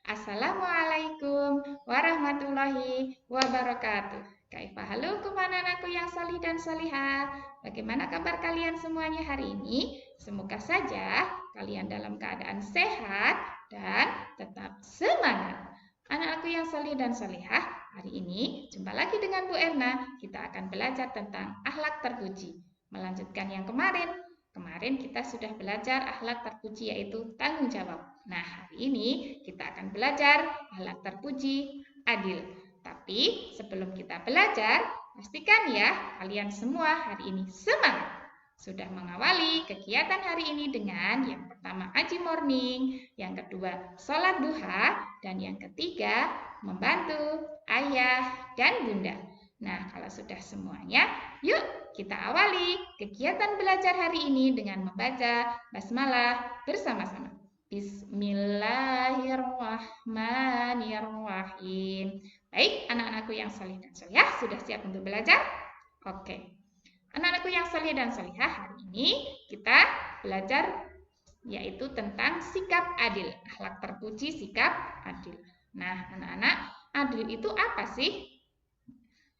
Assalamualaikum warahmatullahi wabarakatuh. Kaifahalukum anak-anakku yang salih dan salihah. Bagaimana kabar kalian semuanya hari ini? Semoga saja kalian dalam keadaan sehat dan tetap semangat. Anak-anakku yang salih dan salihah, hari ini jumpa lagi dengan Bu Erna. Kita akan belajar tentang akhlak terpuji. Melanjutkan yang kemarin. Kemarin kita sudah belajar akhlak terpuji yaitu tanggung jawab. Nah, hari ini kita akan belajar akhlak terpuji adil. Tapi sebelum kita belajar, pastikan ya kalian semua hari ini semangat. Sudah mengawali kegiatan hari ini dengan yang pertama aji morning, yang kedua sholat duha, dan yang ketiga membantu ayah dan bunda. Nah, kalau sudah semuanya, yuk kita awali kegiatan belajar hari ini dengan membaca basmalah bersama-sama. Bismillahirrahmanirrahim. Baik, anak-anakku yang salih dan salihah, sudah siap untuk belajar? Oke. Anak-anakku yang salih dan salihah, hari ini kita belajar yaitu tentang sikap adil. Akhlak terpuji, sikap adil. Nah, anak-anak, adil itu apa sih?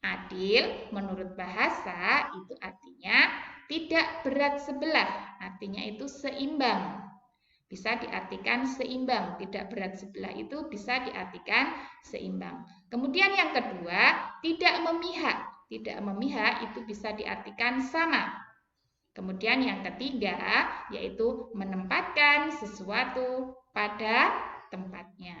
Adil menurut bahasa itu artinya tidak berat sebelah, artinya itu seimbang. Bisa diartikan seimbang, tidak berat sebelah itu bisa diartikan seimbang. Kemudian yang kedua, tidak memihak. Tidak memihak itu bisa diartikan sama. Kemudian yang ketiga, yaitu menempatkan sesuatu pada tempatnya.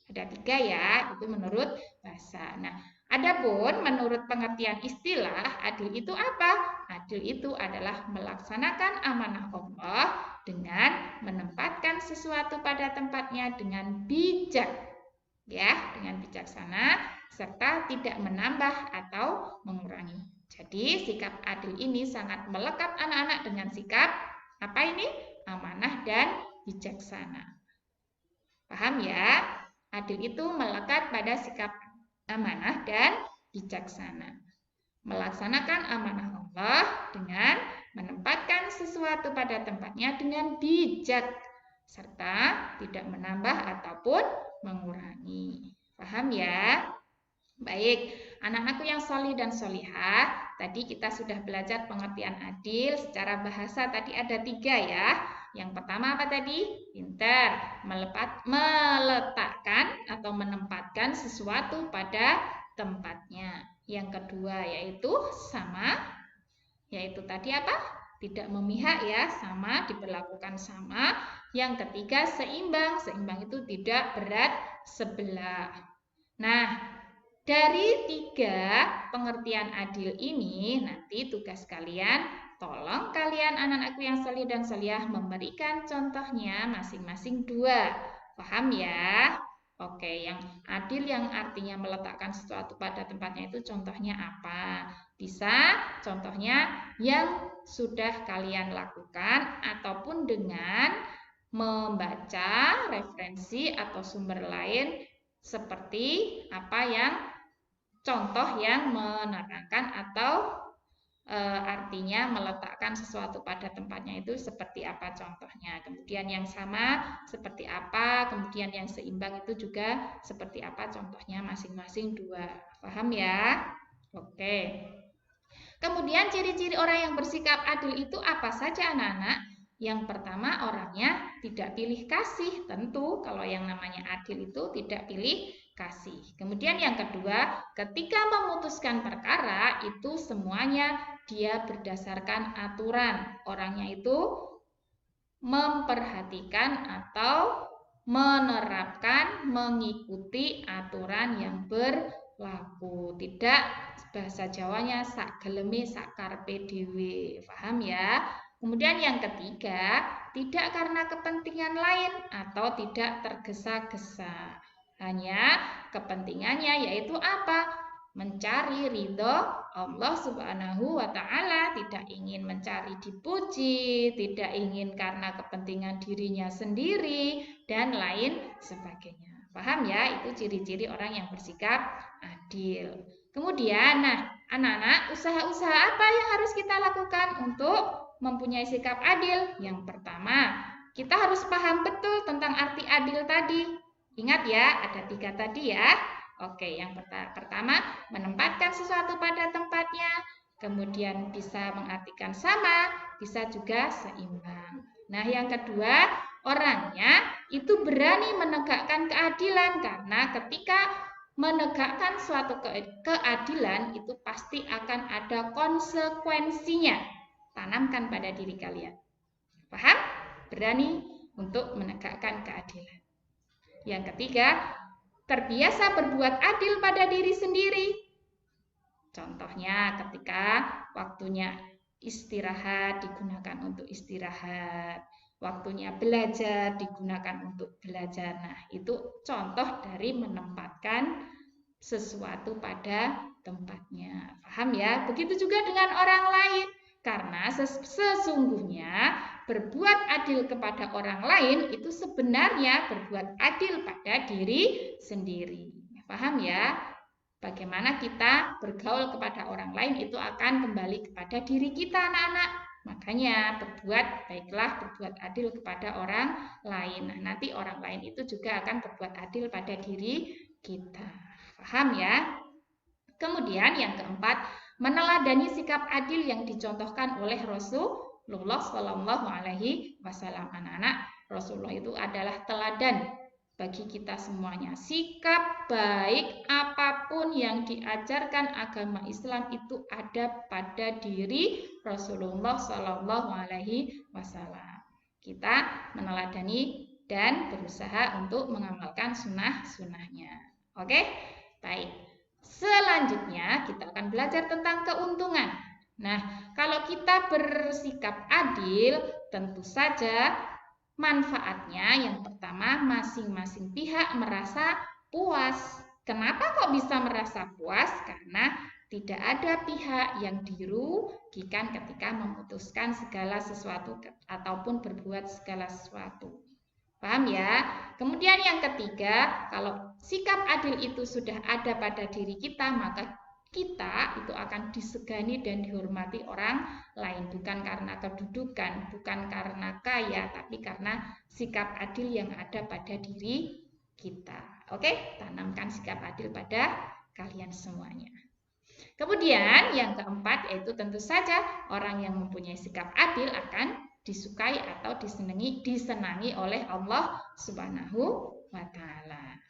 Ada 3 ya, itu menurut bahasa. Nah, adapun menurut pengertian istilah, adil itu apa? Adil itu adalah melaksanakan amanah Allah dengan menempatkan sesuatu pada tempatnya dengan bijak. Ya, dengan bijaksana serta tidak menambah atau mengurangi. Jadi, sikap adil ini sangat melekat anak-anak dengan sikap apa ini? Amanah dan bijaksana. Paham ya? Adil itu melekat pada sikap amanah dan bijaksana. Melaksanakan amanah Allah dengan menempatkan sesuatu pada tempatnya dengan bijak, serta tidak menambah ataupun mengurangi. Paham ya? Baik, anak-anakku yang solih dan solihah, tadi kita sudah belajar pengertian adil secara bahasa tadi ada 3 ya. Yang pertama apa tadi? Pintar, meletakkan atau menempatkan sesuatu pada tempatnya. Yang kedua yaitu sama, yaitu tadi apa? Tidak memihak ya, sama, diperlakukan sama. Yang ketiga seimbang, seimbang itu tidak berat sebelah. Nah, dari 3 pengertian adil ini, nanti tugas kalian, tolong kalian anak-anakku yang salih dan salihah memberikan contohnya masing-masing 2. Paham ya? Oke, yang adil yang artinya meletakkan sesuatu pada tempatnya itu contohnya apa? Bisa contohnya yang sudah kalian lakukan ataupun dengan membaca referensi atau sumber lain seperti apa yang contoh yang menerangkan atau artinya meletakkan sesuatu pada tempatnya itu seperti apa contohnya. Kemudian yang sama seperti apa, kemudian yang seimbang itu juga seperti apa contohnya masing-masing 2. Paham ya? Oke. Kemudian ciri-ciri orang yang bersikap adil itu apa saja anak-anak? Yang pertama orangnya tidak pilih kasih. Tentu kalau yang namanya adil itu tidak pilih kasih. Kemudian yang kedua, ketika memutuskan perkara itu semuanya dia berdasarkan aturan. Orangnya itu memperhatikan atau menerapkan, mengikuti aturan yang berlaku. Tidak bahasa Jawanya sak geleme sak karepe dhewe. Paham ya? Kemudian yang ketiga, tidak karena kepentingan lain atau tidak tergesa-gesa. Hanya kepentingannya yaitu apa? Mencari ridho Allah Subhanahu wa Ta'ala, tidak ingin mencari dipuji, tidak ingin karena kepentingan dirinya sendiri, dan lain sebagainya. Paham ya? Itu ciri-ciri orang yang bersikap adil. Kemudian, nah, anak-anak, usaha-usaha apa yang harus kita lakukan untuk mempunyai sikap adil? Yang pertama, kita harus paham betul tentang arti adil tadi. Ingat ya, ada 3 tadi ya. Oke, yang pertama menempatkan sesuatu pada tempatnya, kemudian bisa mengartikan sama, bisa juga seimbang. Nah, yang kedua, orangnya itu berani menegakkan keadilan karena ketika menegakkan suatu keadilan itu pasti akan ada konsekuensinya. Tanamkan pada diri kalian. Paham? Berani untuk menegakkan keadilan. Yang ketiga, terbiasa berbuat adil pada diri sendiri. Contohnya ketika waktunya istirahat digunakan untuk istirahat, waktunya belajar digunakan untuk belajar. Nah, itu contoh dari menempatkan sesuatu pada tempatnya. Paham ya? Begitu juga dengan orang lain. Karena sesungguhnya berbuat adil kepada orang lain itu sebenarnya berbuat adil pada diri sendiri. Paham ya? Bagaimana kita bergaul kepada orang lain itu akan kembali kepada diri kita, anak-anak. Makanya berbuat adil kepada orang lain. Nah, nanti orang lain itu juga akan berbuat adil pada diri kita. Paham ya? Kemudian yang keempat, meneladani sikap adil yang dicontohkan oleh Rasulullah Shallallahu Alaihi Wasallam. Anak-anak, Rasulullah itu adalah teladan bagi kita semuanya. Sikap baik apapun yang diajarkan agama Islam itu ada pada diri Rasulullah Shallallahu Alaihi Wasallam. Kita meneladani dan berusaha untuk mengamalkan sunnah-sunnahnya. Oke, baik. Selanjutnya kita akan belajar tentang keuntungan. Nah, kalau kita bersikap adil, tentu saja manfaatnya yang pertama masing-masing pihak merasa puas. Kenapa kok bisa merasa puas? Karena tidak ada pihak yang dirugikan ketika memutuskan segala sesuatu ataupun berbuat segala sesuatu. Paham ya? Kemudian yang ketiga, kalau sikap adil itu sudah ada pada diri kita, maka kita itu akan disegani dan dihormati orang lain. Bukan karena kedudukan, bukan karena kaya, tapi karena sikap adil yang ada pada diri kita. Oke, tanamkan sikap adil pada kalian semuanya. Kemudian yang keempat yaitu tentu saja orang yang mempunyai sikap adil akan disukai atau disenangi oleh Allah Subhanahu wa Ta'ala.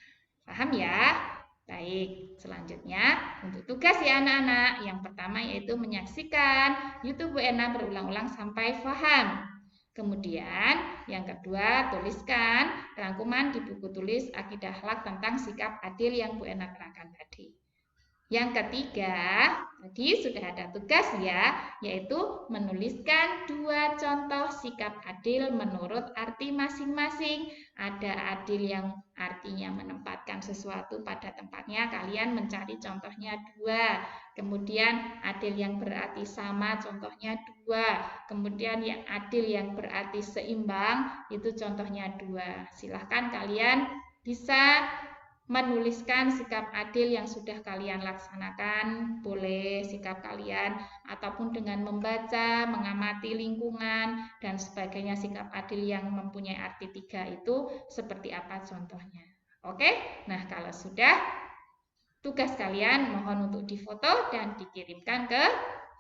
Paham ya? Baik, selanjutnya untuk tugas ya anak-anak. Yang pertama yaitu menyaksikan YouTube Bu Ena berulang-ulang sampai paham. Kemudian yang kedua, tuliskan rangkuman di buku tulis Akidah Akhlak tentang sikap adil yang Bu Ena terangkan tadi. Yang ketiga, tadi sudah ada tugas ya, yaitu menuliskan 2 contoh sikap adil menurut arti masing-masing. Ada adil yang artinya menempatkan sesuatu pada tempatnya, kalian mencari contohnya 2. Kemudian adil yang berarti sama, contohnya 2. Kemudian yang adil yang berarti seimbang, itu contohnya 2. Silahkan kalian bisa menuliskan sikap adil yang sudah kalian laksanakan, boleh sikap kalian, ataupun dengan membaca, mengamati lingkungan, dan sebagainya. Sikap adil yang mempunyai arti 3 itu seperti apa contohnya. Oke, nah kalau sudah, tugas kalian mohon untuk difoto dan dikirimkan ke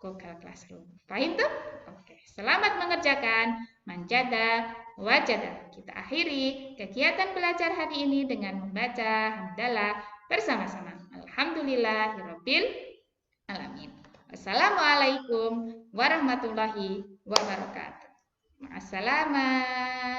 Google Classroom. Paham tuh? Oke, selamat mengerjakan. Manjada wajada. Kita akhiri kegiatan belajar hari ini dengan membaca hamdalah bersama-sama. Alhamdulillahirabbil alamin. Wassalamualaikum warahmatullahi wabarakatuh. Ma'assalamah.